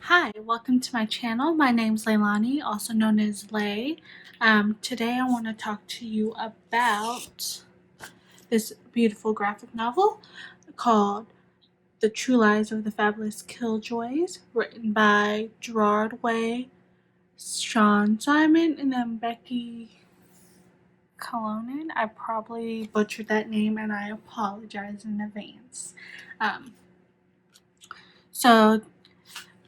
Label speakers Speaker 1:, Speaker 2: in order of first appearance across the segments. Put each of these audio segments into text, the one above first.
Speaker 1: Hi, welcome to my channel. My name's Leilani, also known as Lay. Today I want to talk to you about this beautiful graphic novel called The True Lives of the Fabulous Killjoys, written by Gerard Way, Sean Simon, and then Becky Colonen. I probably butchered that name and I apologize in advance. Um, so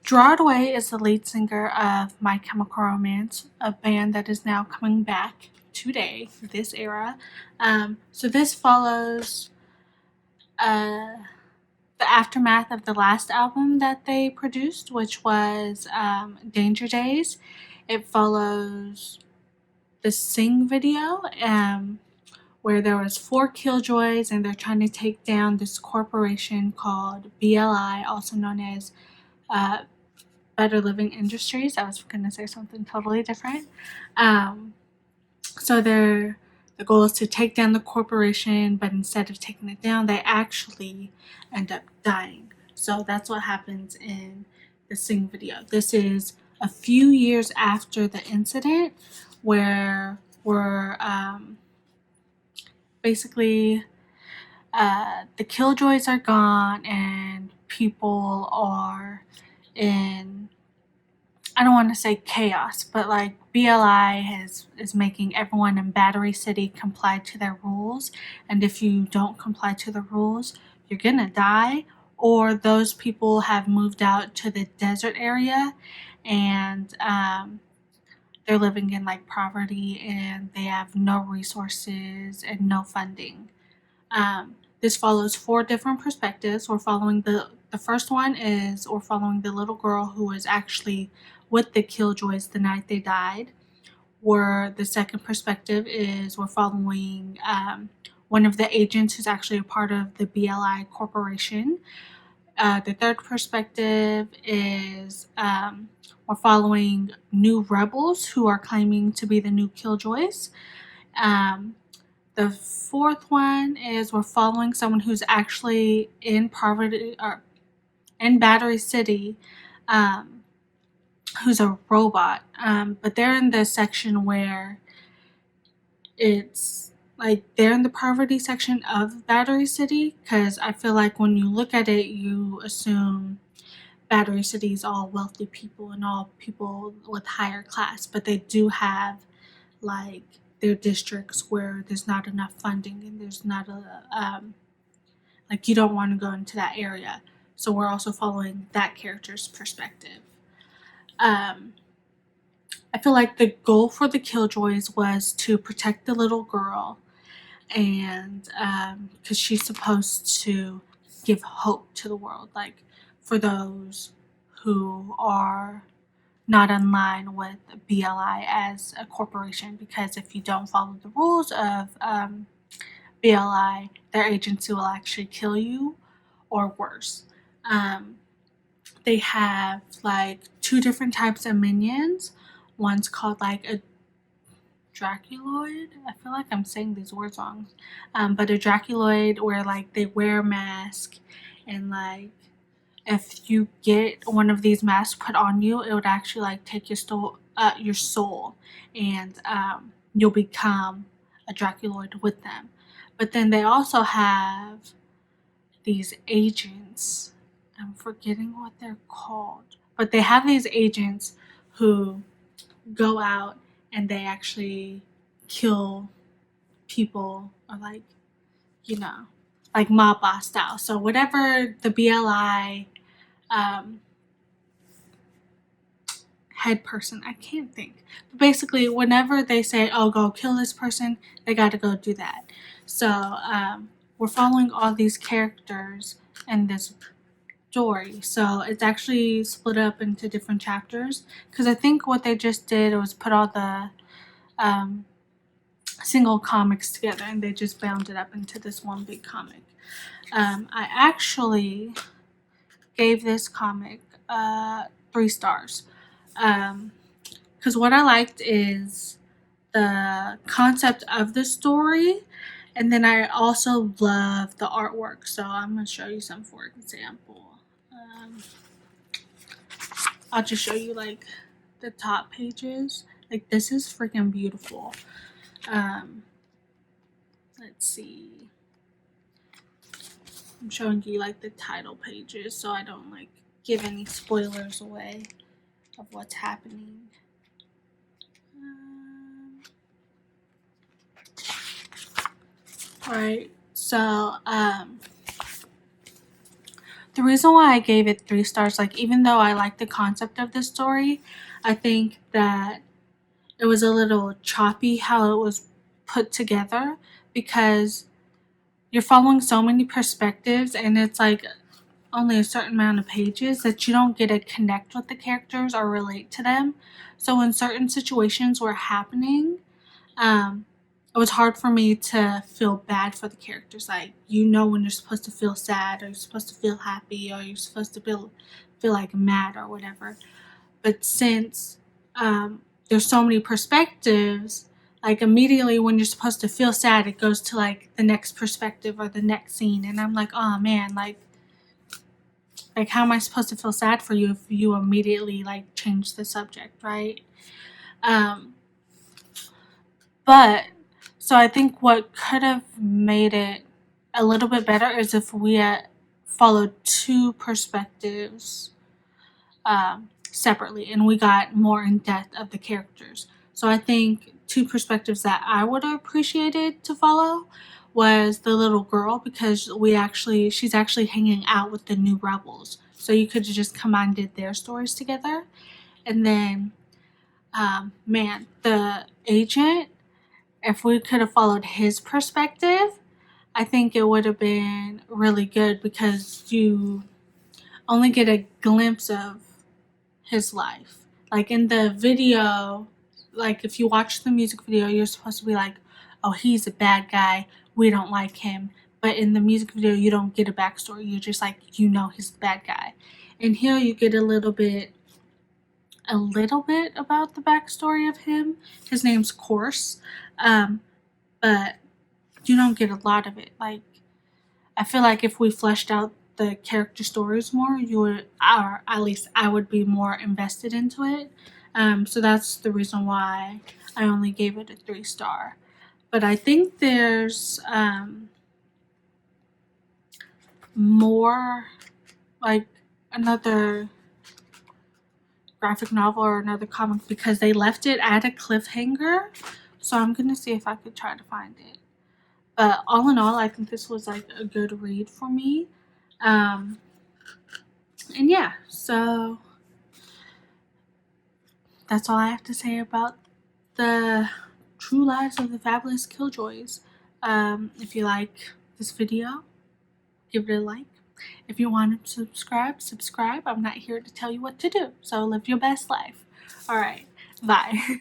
Speaker 1: Gerard Way is the lead singer of My Chemical Romance, a band that is now coming back today, this era. So this follows uh, the aftermath of the last album that they produced, which was Danger Days. It follows the Sing video, where there was 4 killjoys and they're trying to take down this corporation called BLI, also known as uh, Better Living Industries. I was going to say something totally different. So the goal is to take down the corporation, but instead of taking it down, they actually end up dying. So that's what happens in the Sing video. This is a few years after the incident where we're basically the killjoys are gone and people are in, I don't want to say chaos, but like BLI is making everyone in Battery City comply to their rules, and if you don't comply to the rules, you're gonna die. Or those people have moved out to the desert area, and they're living in like poverty, and they have no resources and no funding. This follows 4 different perspectives. We're following the first one is we're following the little girl who was actually with the Killjoys the night they died. Where the second perspective is we're following one of the agents who's actually a part of the BLI corporation. The third perspective is we're following new rebels who are claiming to be the new Killjoys. Um, the fourth one is we're following someone who's actually in poverty or in Battery City, um, who's a robot. But they're in the section where it's like they're in the poverty section of Battery City, because I feel like when you look at it, you assume Battery City is all wealthy people and all people with higher class, but they do have like their districts where there's not enough funding and there's not a like you don't want to go into that area. So we're also following that character's perspective. Um, I feel like the goal for the Killjoys was to protect the little girl, and because she's supposed to give hope to the world, like for those who are not in line with BLI as a corporation, because if you don't follow the rules of BLI, their agency will actually kill you or worse. Um, they have like 2 different types of minions. One's called like a Draculoid. I feel like I'm saying these words wrong. But a Draculoid where like they wear a mask, and like if you get one of these masks put on you, it would actually like take your soul, and you'll become a Draculoid with them. But then they also have these agents. I'm forgetting what they're called, but they have these agents who go out and they actually kill people, or like, you know, like mob boss style. So whatever the BLI um, head person, I can't think, but basically whenever they say, oh, go kill this person, they got to go do that. So we're following all these characters in this story. So it's actually split up into different chapters, because I think what they just did was put all the um, single comics together and they just bound it up into this one big comic. I actually gave this comic 3 stars, because what I liked is the concept of the story, and then I also love the artwork. So I'm going to show you some for example. I'll just show you like the top pages. Like this is freaking beautiful. Let's see. I'm showing you like the title pages so I don't like give any spoilers away of what's happening. Alright, so the reason why I gave it 3 stars, like even though I like the concept of this story, I think that it was a little choppy how it was put together because you're following so many perspectives and it's like only a certain amount of pages that you don't get to connect with the characters or relate to them. So when certain situations were happening, it was hard for me to feel bad for the characters. Like, you know when you're supposed to feel sad or you're supposed to feel happy or you're supposed to feel like mad or whatever. But since there's so many perspectives, like immediately when you're supposed to feel sad, it goes to like the next perspective or the next scene. And I'm like, oh man, like how am I supposed to feel sad for you if you immediately like change the subject, right? But so I think what could have made it a little bit better is if we had followed 2 perspectives separately and we got more in depth of the characters. So I think 2 perspectives that I would have appreciated to follow was the little girl, because she's actually hanging out with the new rebels. So you could have just combined their stories together. And then, man, the agent, if we could have followed his perspective, I think it would have been really good because you only get a glimpse of his life. Like in the video, like if you watch the music video, you're supposed to be like, oh, he's a bad guy, we don't like him. But in the music video, you don't get a backstory. You're just like, you know he's the bad guy. And here you get a little bit about the backstory of him. His name's Course. But you don't get a lot of it. Like, I feel like if we fleshed out the character stories more, you would, or at least I would be more invested into it. So that's the reason why I only gave it a 3-star. But I think there's more, like another graphic novel or another comic, because they left it at a cliffhanger. So I'm gonna see if I could try to find it. But all in all, I think this was like a good read for me. And yeah, so that's all I have to say about the True Lives of the Fabulous Killjoys. If you like this video, give it a like. If you want to subscribe. I'm not here to tell you what to do. So live your best life. All right, bye.